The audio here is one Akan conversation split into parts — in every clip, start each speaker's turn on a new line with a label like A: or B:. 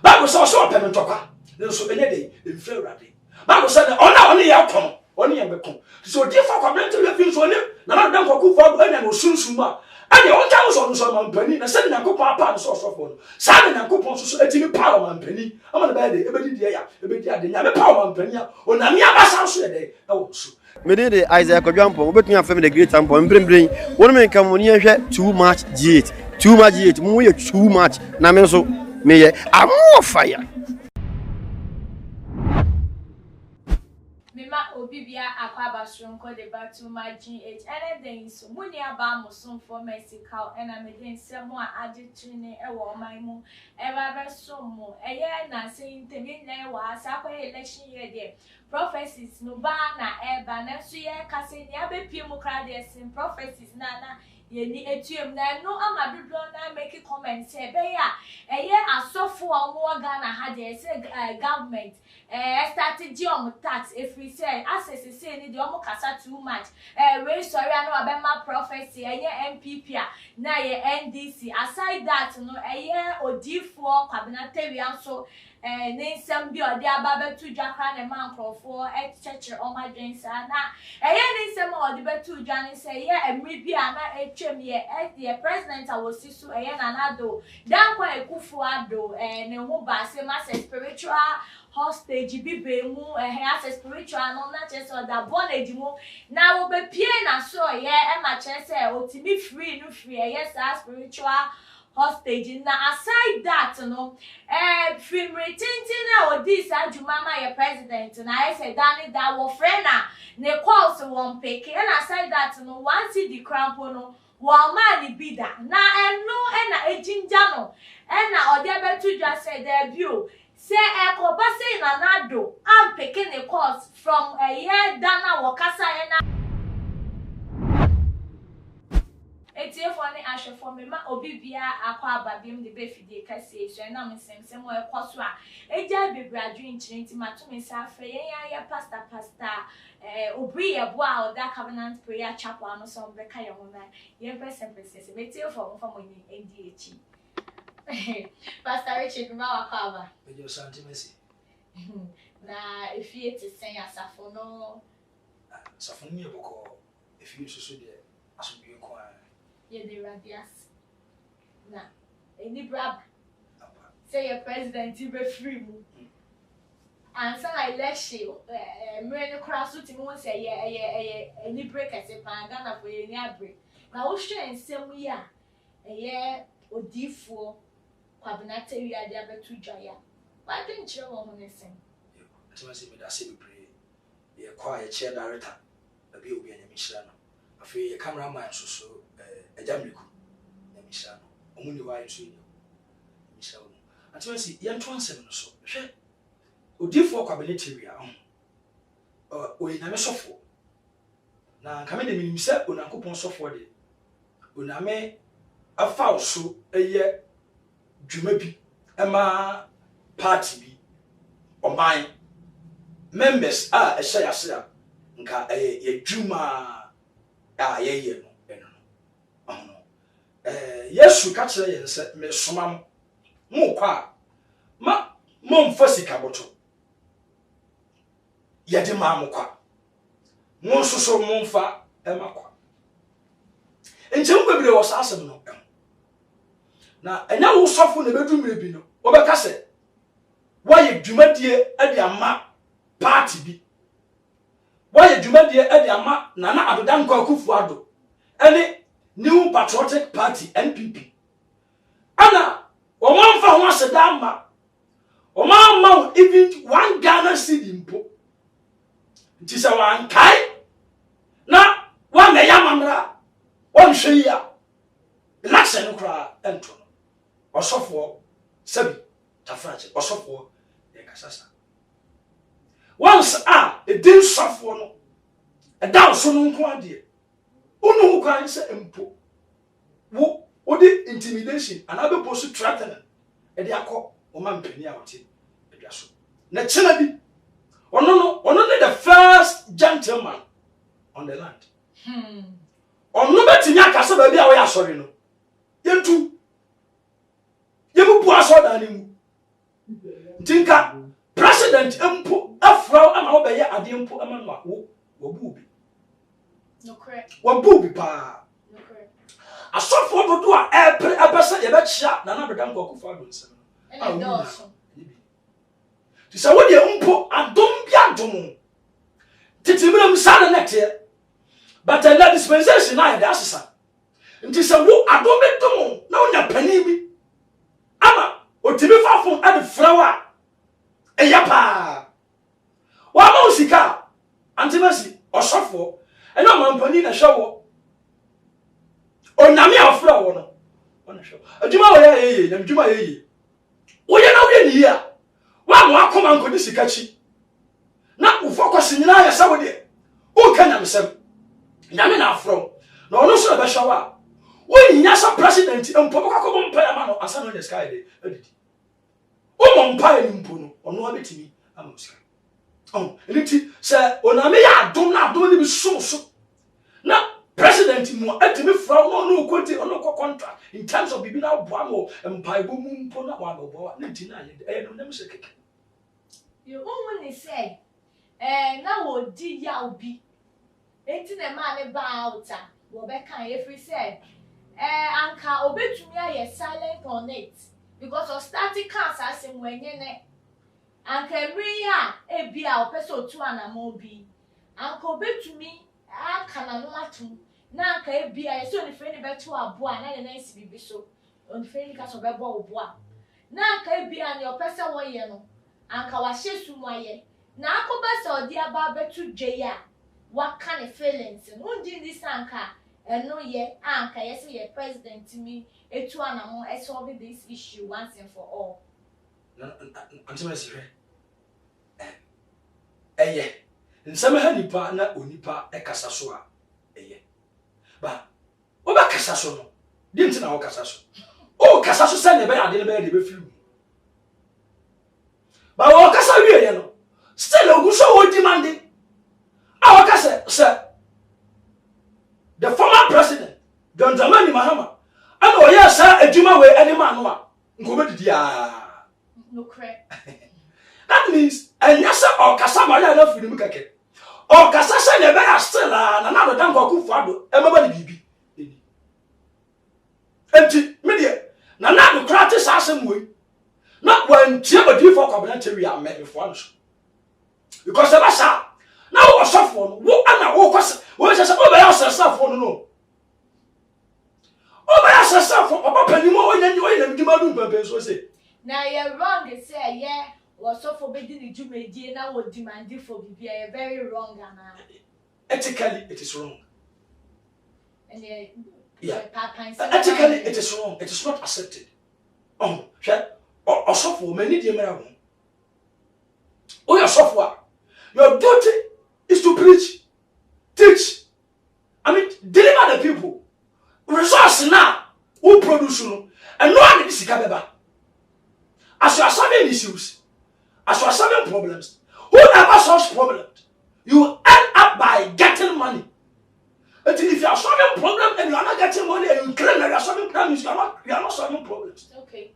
A: Bible says so pen ntokwa nso enye dey emfre urade Bible said ona ye kom oni ye bekom so di fa kwabent we fi so ni na dan kwaku fo anya no sunsun ma anya on kan so so mampani na se nyankopon apa so so fo no sa na nyankopon so etimi pa mampani ama na ba dey ebedi die ya ebedi ade nya me pa mampani a onami abasa so ye dey e wo so
B: me dey Isaac Odwampo obetumi afem the great ampo mbrembren wonu me kan woni ehwe too much G8 mu ye too much na me so me ye am fire
C: Mima Obibia Aquaba Stronko de Batuma G8 anything so muni aba musun for Mexico and I'm again someone additrine e wo man mu e ba be so mu eye na saying temi na wa asakwa election year there prophecies no ba na e ba na so ye kase ni abepie mu kra de sin prophecies na yeni etuem na no ama biblo na make comments e be ya eye asofo omo Ghana ha de say government strategy on tax if we say access say ni de omo kasa too much we sorry no abema prophecy eye MPP na ye NDC aside that no eye odifo kwabinateria so ne nsem bi odi ababetu dwakra ne mankrofo cheche omadwensa na eye ne nsem odi betu dwane say ye emri bi ana etwem ye president awosisu eye nanado dankwa ekufu ado ne ho ba se ma spiritual hostage bibe mu as spiritual no na che so da bondage mu na wo be pie na so ye e ma che se otimi free no free yes spiritual hostage na aside that no film retinting na odi sa jumama ye president na I say dani da wo friend na ne calls won pick and aside that no once the crown no wo man bida na eno na ejinja no na odi abetu dwa say there bio say ekoba say na nado am picking a calls from a year dana wakasa na etie for ne ahwe for me ma Obibia akwa ababiem de befide kase so na mensem wo ekoso a eja bebradu nchirenti matumi sa afa yen ya pastor obri ye bo a oda covenant prayer chapel no so mbeka ye ho na ye person metie for mo ni NDH Pastor Richard ma wakaba
A: bejo santimesi
C: na efie te sen asafo no
A: safo ni eboko efie susu de asubie ko
C: ye de radias na eni brab say your president be free mu and say election me no cross to me say ye eni break ase pa Ghana for ye ni abre na wo hwe ensem yi a ye odifo kwabinate wi ade abetu dwaya ba de nchire wo ho nesen
A: atimasi me da se bebre ye kwa ye chair director abi obi anya mishira no afi ye cameraman so ejamliku na mishira no omuni wa yeso ni mishira no atimasi ye nto ansem no so hwe odifo kwabinate wi a oyi na me sofo na kame de minimisa onankopon sofo de oname afa oso eye dwuma bi ema party bi oman members a ehya yasira nka ye dwuma a ye no eno no yesu ka kire ye nse me soma mo kwa ma mo mfa sika boto ye de ma mo kwa mo soso mo mfa ema kwa enche mo bebre wo saasem no na enya wo sofo na bedumre bi no obeka se waye dwumadie ade ama party bi waye dwumadie ade ama nana adodanko akufu ado ene new patriotic party NPP ana o man fa ho aseda ama o man ma even one Ghana cedi mpo nti se wan kai na wa me yamamra won hwe ya election kra ento osofo sabi tafrache osofo e kasasa once edin sofo no down so no nko ade unu kwan se empo wo de intimidation and abe post threatening e de akọ o ma mpani a wote edwa so na chena bi ono ne the first gentleman on the land ono betinya akasa ba bi a wo ya sori no yentu yebu aso da ni mu Tinka president empo afraw ama wo be ye ade empo ama no wo bubi.
C: No correct.
A: Wo bubi pa.
C: No correct.
A: Asofo dodo a epesa ye be chia na beda ngoko fa do nsem.
C: And also.
A: Ti sa wo de empo adom bi adom. Titimram sa na nete. But the dispensation na dey asesa. Nti sa wo adom be dom na onya pani bi. Ama otimi fafo ade frawa. Eya pa. Wa ma usika antimasi osofo ena mampani na hwewo. Onyame afra wo no. Ona hwewo. Adwuma wo ye na adwuma ye. Wo ye na wo ni ya. Wa mo akoma nkodi sikachi. Na wo focus nyina ya sawo de. O ka nyamsem. Nyame na afro. Na ono so be hwewa. Wo nya sa president empo kokko mpa ya ma no asa no the sky de adidi. O mpa ya ni mpo no ono abetimi amusika. Eliti se oname ya adom na adom ni bi so. Na president mu atimi fra no kwoti ono contract in terms of bibina boa mo mpa ebo mu mpo na wa boa na nti na ye no dem se keke.
C: You only say na wo di ya obi. Enti na ma ne ba outa wo be kan every say anka obetumi aye silent on it because of static cancer asim wenye ne anka every ya ebia opese otu anamo bi anka obetumi aka na no atum na anka ebia so ni freni beto aboa na ne nsi bibi so on freni ka so bebo oboa na anka ebia ne opese wo ye no anka wa hyesu mu aye na akobasa odi aba betu dweya wa kan feelings no ndi this anka no ye anka yes ye president me etu anamo solve this issue once and for all.
A: Antimasi eye nsema ha nipa na onipa ekasa so a eye ba o ba kasa so no di nti na o kasa so o kasa so se ne be ade ne be firu ba o kasa wie ye no still oguso o demanding a o kasa se the former president John Dramani Mahama and o ya sa adwuma we any man no a nkobedidi a
C: no correct.
A: That means enyasa o kasa ma ya na firi mu keke o kasa se ne be ya still na do dan kwaku fuado e maba ni bibi enti me de na do krate sa asem we na wan tie bodi for kwabena tewi a me fo no because eba sa na wo sofo no wo ana wo kwase wo se o be ya sesafo no o be ya sesafo oba panimo onyanyi oyina ndima du mpempe so se
C: na ye wrong say yeah was so for being the Jumedi na wo demanding for bibi very wrong ana.
A: Ethically it is wrong.
C: And
A: ethically it is wrong. It is not accepted. Osofo many dey mera won. O your software. Your duty is to preach, teach. I mean, deliver the people. Resource now who produce no and no one is sika. As you are solving issues, as you are solving problems, whoever solves problems, you end up by getting money. And if you are solving problems and you are not getting money and you claim that you are solving problems, you are not solving problems.
C: Okay.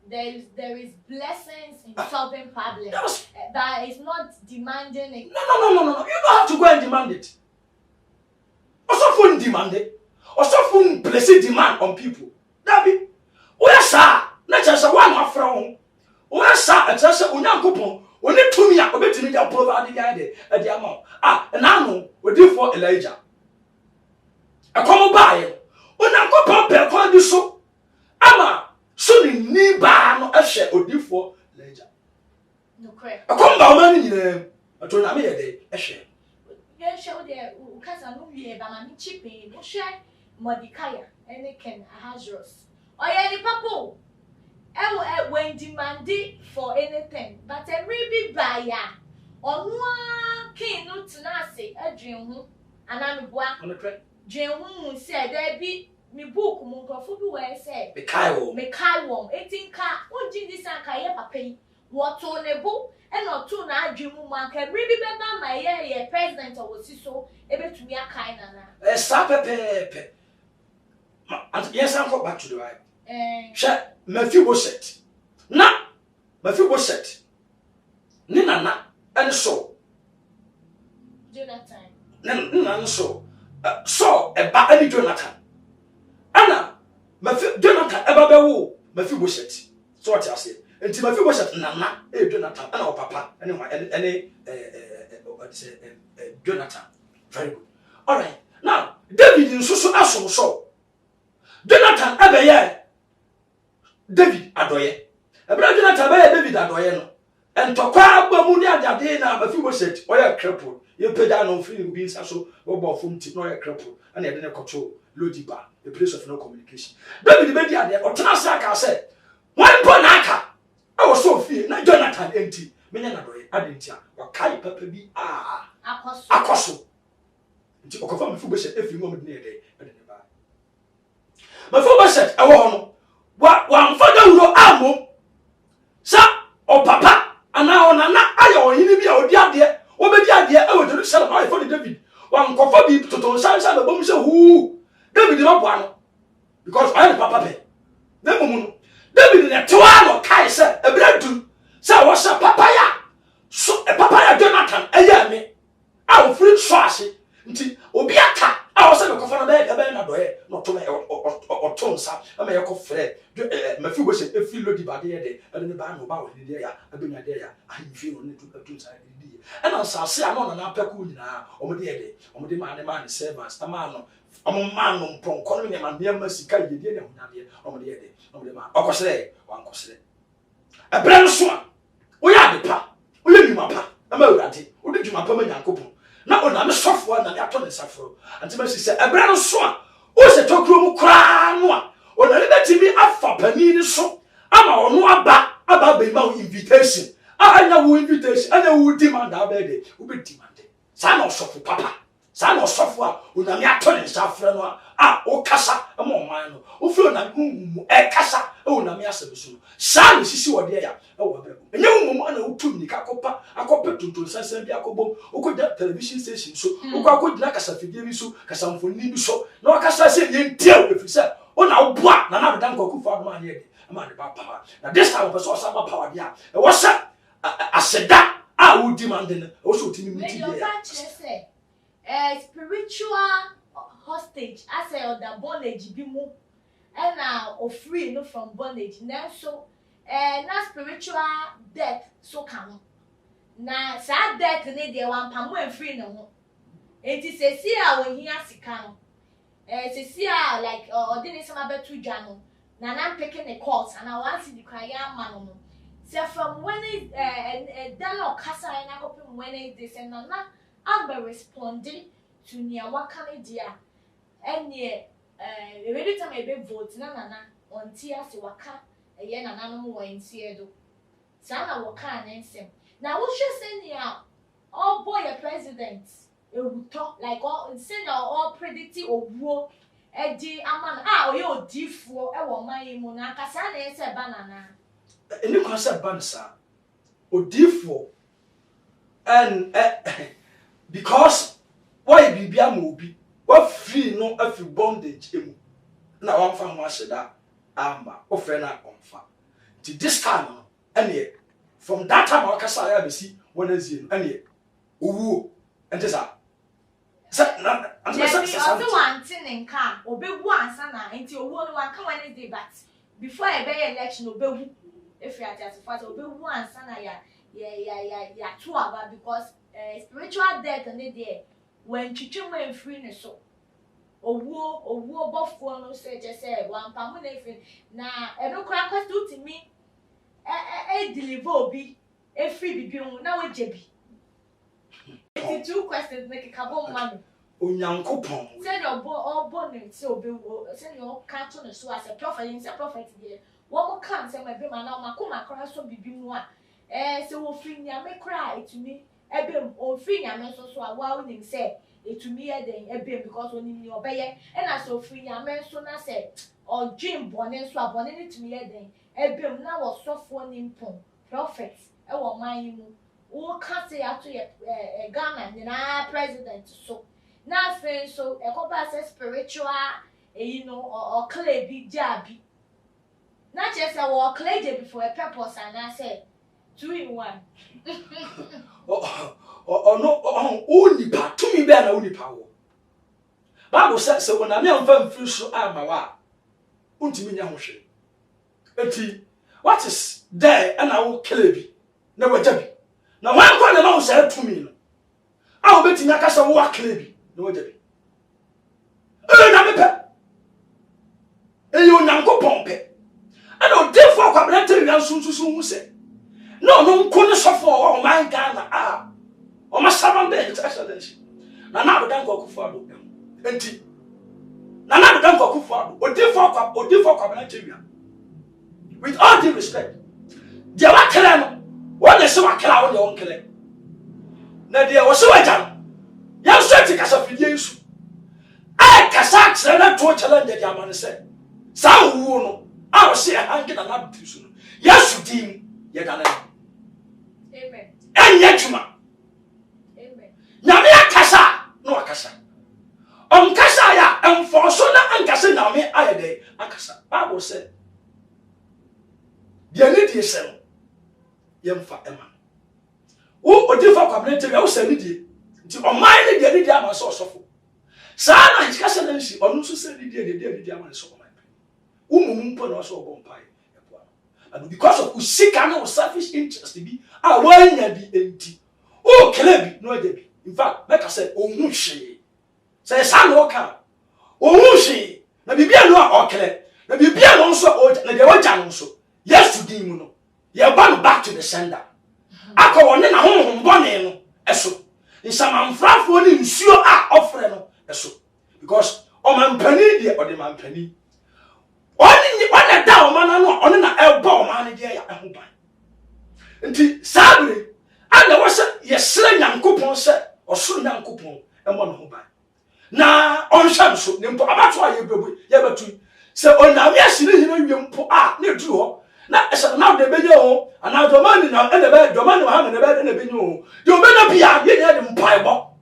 C: There is blessings in solving problems. That is not demanding it.
A: No. You don't have to go and demand it. Also phone demand it. Also phone place demand on people. That be where sir, not just one of from. Where sir, it's just a coupon. When it to me, I bet me they provide the idea at the amount. And I know we do for Elijah. I come by. When I go pop per call this so. Ama so ni ba no ehwe odi for Elijah.
C: No correct.
A: I come ba man ni na. Ato na me ye dey ehwe.
C: Ye show there ukasa no wie ba ma ni chipe no hwe Mordecai ene Ken Ahasuerus. Oya ni papo. When demanding for anything, but every big buyer or one king no tenacity, a dream who and I'm a dream who said there be me book munkofu where said me kai wom 18 car won jin this and kai papa what to nebo and not two na dream man can really be my year president or was so able to me a kind na
A: stop pepe and yes I'm back to the right Mephibosheth. Na Mephibosheth. ne nana and so
C: Jonathan.
A: Nana so eba ani Jonathan. Ana mafi Jonathan eba bewo mafi Boshet. So what you say? Enti mafi Boshet nana Jonathan ana papa any Jonathan. Very good. All right. Now David in so asom so. Jonathan abeye David adoye. Ebra Jonathan abeye David adoye no. Entokwa agbamu ni adade na mafi Boshet oya cripple. You pay down on feeling being so about from no cripple and I didn't control Lodiba, a place of no communication. David the media there or Tanasaka said, one bonaka. I was so fear, not Jonathan empty. Menanadoy, Adentia, or Kai Pepper be Apostle. Until confirm football said every moment near day, but in the bar. My football said, I want one father who amo, sir, or papa, and now on an eye or enemy or dear. Obedi ade e wo Jerusalem ay for David wan kofa bi toton sansa be bom se hu David no boa no because I am papa be na mumu David ne tewa no kai se ebradu se wo se papaya so papaya Jonathan eya me a wo free so ase nti obi aka a wo se be kofa no be na doye no to me o tonsa ama ye ko frɛ mafi wo se efi Lodiba de ye de ene ne ba no ba wo de ya abenya de ya ahimfi no ne to tonsa and on Sassi, I'm on an apecuna, or the day, or the man servants, a man, among man on Pronconia and near Messica, you did on the day, on the man, or say, one cosset. A brand swan. We are the pa, we live in my pa, a melody, who did you my permanent couple? Not on a soft one and I told the suffer. And Mercy said, a brand swan, who's a talk room crown one, or the liberty me up for Panini so. I'm on no about the invitation. I know invitation, I know who demand our baby, who be demanded. Son of Sofu Papa, son of Sofa, who na me attorney, Safrano, o Cassa, among mine, who flew na Cassa, oh, na me asabisu. Son, Sissy or dear, oh, a young woman who took me Cacopa, a copper to Sansan Jacobo, who could that television station so, who could like a Safidivisu, Cassam for Nibiso, no Cassa said, you deal with yourself. Oh, now, what? None of them go for money. I'm on the power. Now, this time was also some power, yeah. What's that? I said that I would demand also to me.
C: Say, spiritual hostage, I say, or the bondage be more, and now or free no from bondage. Now, so, now spiritual death so come. Now, sad death in the one pamu and free no. It is a see when he has to come. It's a see like, or didn't some other two jano. Now, I'm picking the calls and I want to see the cry man. So from when it Dalo Casa and I open when it is and Nana Amber responding to near Wakani dear and near every time I be vote Nana on Tiasi Waka a yen and animal in Siedo. Sana Waka and Sim. Now what you say near all boy a president it will talk like all send all predicting or war a day a man ah yo diffo a woman monaka sana is a banana.
A: Any concept bansa or differ and because why be movie what free no every bondage now I'm from Washada Amba or friend on farm to this time and from that time I can see when is in and woo and this are
C: one thing in car or be one sana until one come when it but before a bay election or be if you are just for to be one sana ya two about because spiritual death and there when chicken went free so or both no say just say one pamu na every crack do to me deliver be a free be now a jebi. It's two questions make a couple money.
A: Onyankopon
C: send your all born so be send your catch on so as a prophet in a prophet there. One more can say my baby now, my kuma cry so be one. So free ya me cry to me. Ebem or free ya me so a wow say it to me a day ebem because when you obey and I so free ya me so na say or dream born so a born to me a day. Ebem now was soft one impon prophet. I want my who can't say out to a Ghana and president so. Now, friend, so a couple says spiritual, you know, or clay be jabby. Not just a war clay before a purpose, and I said, 2 in 1.
A: No, only part to me, bear only power. Bible says, so when I am from Fuso Amawa, Untimina Hoshe. What is there, and I will kill you. Never Debbie. Now, one point alone said to me, I will bet in Nakasa walk Lebi, no Debbie. And you now go pompe. I don't therefore come and soon say. No, couldn't suffer all my Ghana. Ah, or my servant there, excellency. Now, don't go for them. Enti. Nana don't go for or therefore come and with all due respect. Dear Wakelano, what is so a cloud on your uncle? Now, dear was so a jam. Young Stratic as a few years. I Cassax and I told challenge the Yaman said. Some who I will say a hundred and not too soon. Yes, you deem yet.
C: Amen.
A: And yet, you ma.
C: Amen.
A: Namia Cassa, no Cassa. On Cassaya and for Sona and Cassina, me I day, Acassa. Bible said. The lady is selling. Young for Emma. Oh, different community, I will send it to on my lady, the Diamond source of. Sana is Cassalency, or no, said the Diamond so my pain. Put also a bonfire. And because of Usika, no selfish interest to be, I want be empty. Oh, Celebi, no, Debbie. In fact, like I said, oh, Mushi. Say, San Walker. Oh, Mushi. Now be no or Cele. Now be also old, and the old also. Yes, to Dimuno. You're bound back to the sender. I call on a home bonnet, eso. In some unfrafford in sure are offering, eso. Because, oh, man, penny, or the man penny. One a down man, on an elbow man, dear, I hope. And sadly, and there was a yes, slang and coupon set, or soon young coupon, and one who buy. Now, on Shamsu, about why you ever to say, oh, now, yes, you put out near you. Now, now the video, and now the money now, and the bed, the money, and the bed, and the video. You better be out here in Piebald.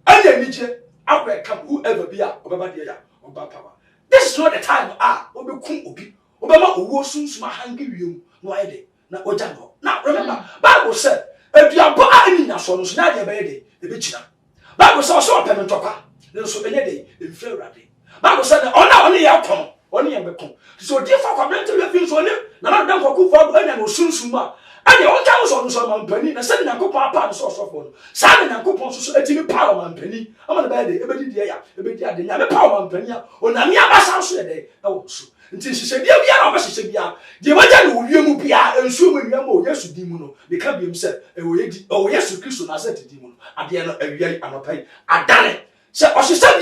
A: And then, Nietzsche, out there come whoever be out, or Babadia, or Bapa. This is not the time, Obi Kum Obi, Obama, who was soon my hungry you, no idea, now Ojango. Now, remember, Bible said, if you are born in Nassau, not your baby, the bitch. Bible saw so a payment talker, then so any day, in February. Bible said, oh, only outcome, only a become. So, different commentary things on it, none of them for good for any soon sooner. And the old cows on some penny, and sending a coupon pound source of one. Simon and coupons so a teeny power man penny. I'm on the bed, every day, a power man penny, or Namia sounds a day. Oh, until she said, yeah, she said, yeah, the wagon will be and soon when you are more, yes, to demon, become himself, oh, yes, to Christian, I said to demon, at the end of a year, and a pay. I done it. So, or she said,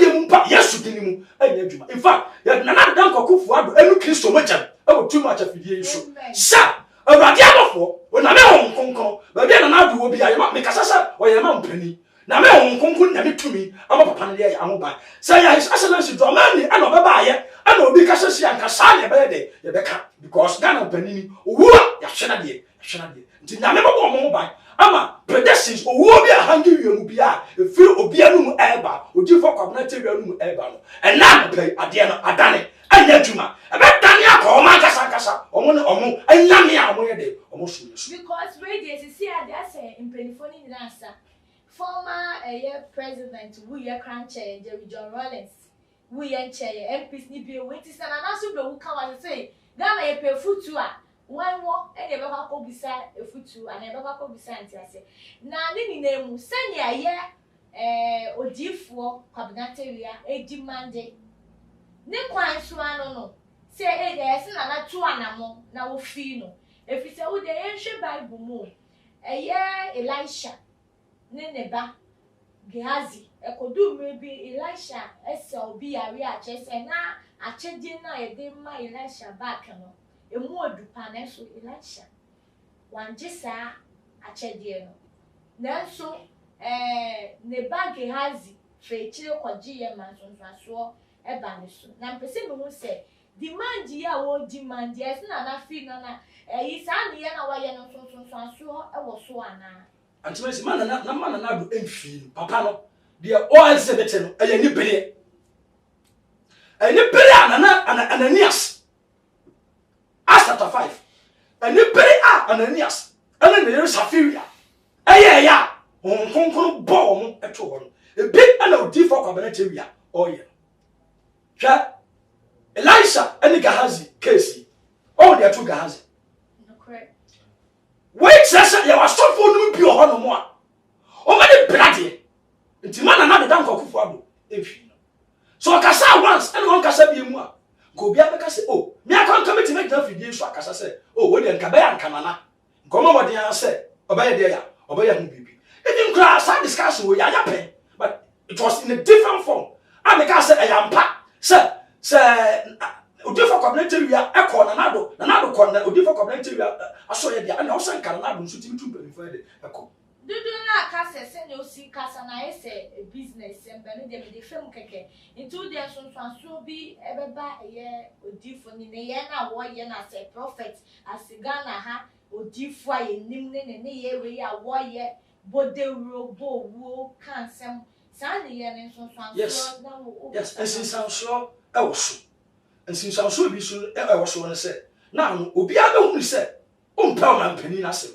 A: yes, to demon, and in fact, you had none of them could for any Christian, oh, too much of the issue. Sir. For when I am Hong but then I will be a make a or a man penny. Now, Hong Kong never to me, I'm a panel, I won't buy. Say, His Excellency, draw money, and over buy, and will be Cassasi and Cassani birthday, because Ghana Penny, who are Yashanadi, did not never go mobile. Ama, pedestrians, or who be a hungry you be a few of Bianum Elba, or do for community Elba, and now play at the end of Adani. And Yajuma, about Dania, or Mancasa, or Mono, and Yamia, almost.
C: Because radius is here, that's in Penifoni answer. Former president, we are Crancher, Jerry John Rollins, we are chair, MPs need be a witness, and also the who come and say, Ghana a pay food to her. One walk, and never go beside a foot to, and never go beside I say. Now, Nini name, send ya, yeah, or D4, Cabinataria, a demanded. Ne kwan so ano no say e dey ese na na to anamo na wo fi no if you say wo dey enhwe bible mu Elisha ne ba Gehazi ekodu maybe Elisha ese obi yare a chese na achedi na e dey ma Elisha back no emu odupa na so Elisha wanje sa achedi no na so ne ba Gehazi fe chire kwaji ye man so Ebanisu. Na mpese me say demand ya wo demand yes na fi na isa na ye na wa ye no so so ana.
A: Antimesi man na do emfi papa no de all sebete no eye ni bere. Eni bere Ananias. Acts chapter 5. Eni bere Ananias. ana ne safiria eye ya onkonkon bo mo eto ho no ebi ana odi for kwabana tewia oye hwa Elisha and Gehazi case all the two Gehazi wait sasa ya wasofo no bi ho no mo a o ma de brade nti mana na de dan kokofo ado efi no so akasa once and one kasa bi mu a go bia be kasa oh me akon committee make na fidie so akasa say oh we de nka be ya nkanana nkomo mo de ya say obaye de ya obaye hu bibi even class discussion we ya pen but it was in a different form and the say ayampa say Odifo community wia ekọ na nado kọ na odifo community wia aso ye dia na o san kan na do nso tim tumpa ni fa de ekọ
C: dudu na kasa se ne osi kasa na ese business embe ne de me de fem keke into de so bi ebeba ye odifo ni ne ye na wo ye na se prophet asiga na ha odifo aye nim ne ye we ya wo ye bodewro bowo kansem sa ne ye ne so na wo
A: yes ensinsanso e wo so ensinsanso bi so e wo so ne se na obi abehunu se o mpa o mampani na se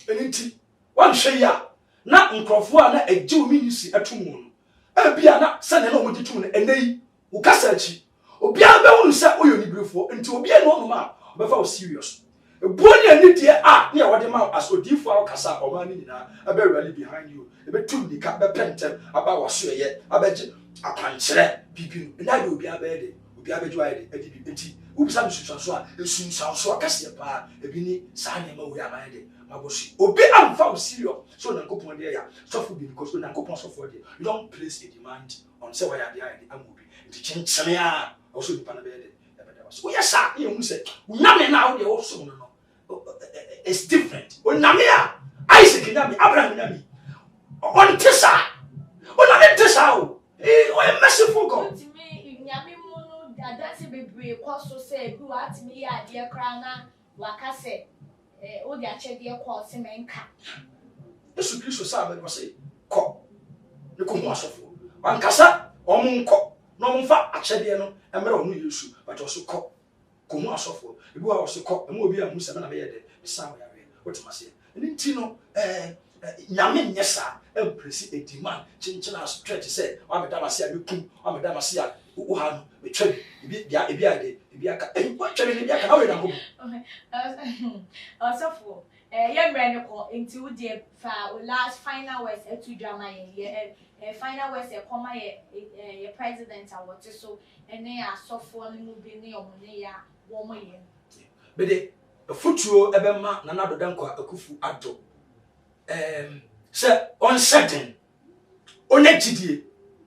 A: eninti wan hwe ya na nkrofo a na agye o minisi atumu no abia na se ne na o moditu no enei wo kasa achi obi abehunu se o yonibrefo enti obi ene o ma obefa o serious ebuoni ani die a na wode ma as odifo a kasa o ma ni nyina abewrally behind you ebetum dika be pentem aba waso ye abeje akwanchere bibi na de obi abede obi abeju ayede adibi enti ubisa bisunsanso a esunsanso akase pa ebi ni saa nyama wo ya ayede mabosi obi amfa o serious so na nkopon de ya sofo bi because na nkopon sofo de you don't place a demand on say why ya de ayede amobi enti chencheme a also di pa na bede ebeda waso wo yesa ye hu se uname na wo de wo so no it's different uname a Isaac nyame Abraham nyame on tisa uname tisa o o merciful God
C: nyame mu no dadase bebre kwaso se bi wa atimi ya ade kra na waka se o di achede kwa se menka
A: Yesu Kristo sa be say ko ne ko mo asofo wankasa omunko no mfa achede no emre onu Yesu but also ko mo asofo ebi wa so ko emo obi a mu se na be ye de sa wa yawe otimase nti no nyame nyesa empresi ediman chinchina stretch say wa me damase a mekum wa me damase a wo ha no me twa ebi ade ebi aka wo twa me ebi aka na we na go
C: asofo ye mre ne ko nti wo de fa last final words etu drama ye final words e koma ye president awot so ene asofo ne mu bi ne omune ya wo mo ye
A: bede futuo ebema na nado danko akufu ado se on certain onya gidie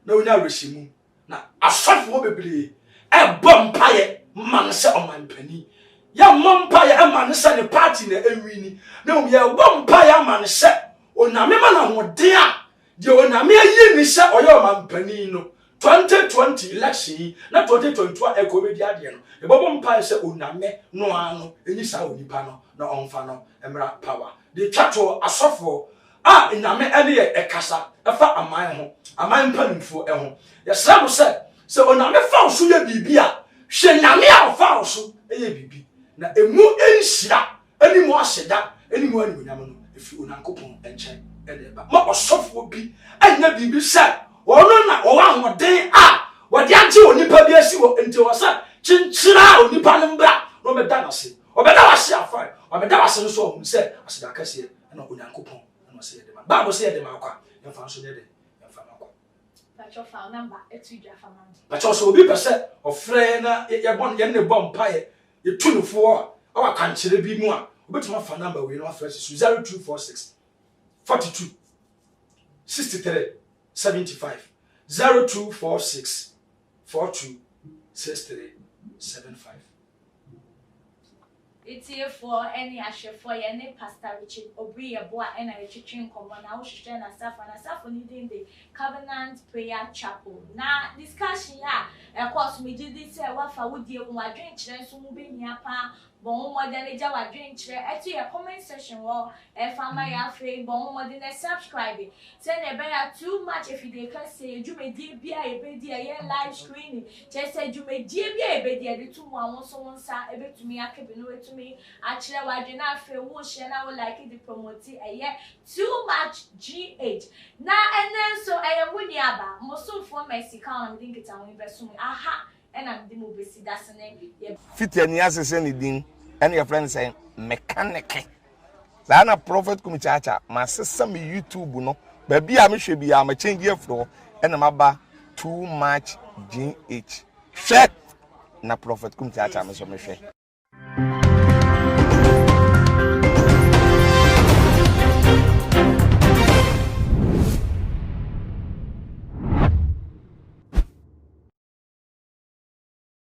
A: na onya reshimu na asofo bebre e bompaye man se omanpani ya mompaye e man se ne party na ewini na o ye bompaye man se oname ma na hode a de oname ayi ni se oye omanpani no 2020 election na 2022 e ko be di ade no e bobo mpa se oname no ano enyi sa onipa no na onfa no emra power de twato asofo a ename ene ye ekasa efa aman ho aman panimfo ho ye srabo se oname fa so ye bibia hwe nyame a fa so ye bibi na emu enhira eni mo aseda eni mo ani nyame no efi onankopon enche ene ba ma osofo bi anya bibi se wono na wo ahoden a wode age onipa bi asi wo enti wo sa chinchira onipa no mbra no beda na se obeda wase afa obeda wase no so ohun se aseda kase na onyankopon no se de ma bible se de ma akwa yemfa so de yemfa makwa
C: pacho fa number etu dwa fa man
A: pacho so obi pese ofre na ye bon ye ne bom pae ye tunufo a wa kanchire bi mu a obetuma fa number we no afre 0246 42 63 75 0246 42 63 75.
C: It's here for any ashe for any Pastor Richard Obriye boa and I chicken common now she na safo needing the Covenant Prayer Chapel. Na discussion ya of course me did this wafa wudi mu adwen kire so mu be hia pa bon modern jawa drink chere eto your comment section wo fama ya fe bon modern subscribe say na be ya too much if they can say dwumedie bia ebedi e live screening che say dwumedie bia ebedi e de to mu awon so wonsa ebetumi akebe no etumi a chere wadwe na afe wo share na wo like the promote too much GH na enen so muni aba mosomfo Mexican am think it am be so aha and I'm the movie see that's name
D: fit any asese ni din and your friend say mechanic na prophet kumichacha ma sesa me YouTube no ba bia me hwe bia ma change afro and ma ba too much GH hwe na prophet kumichacha me so me hwe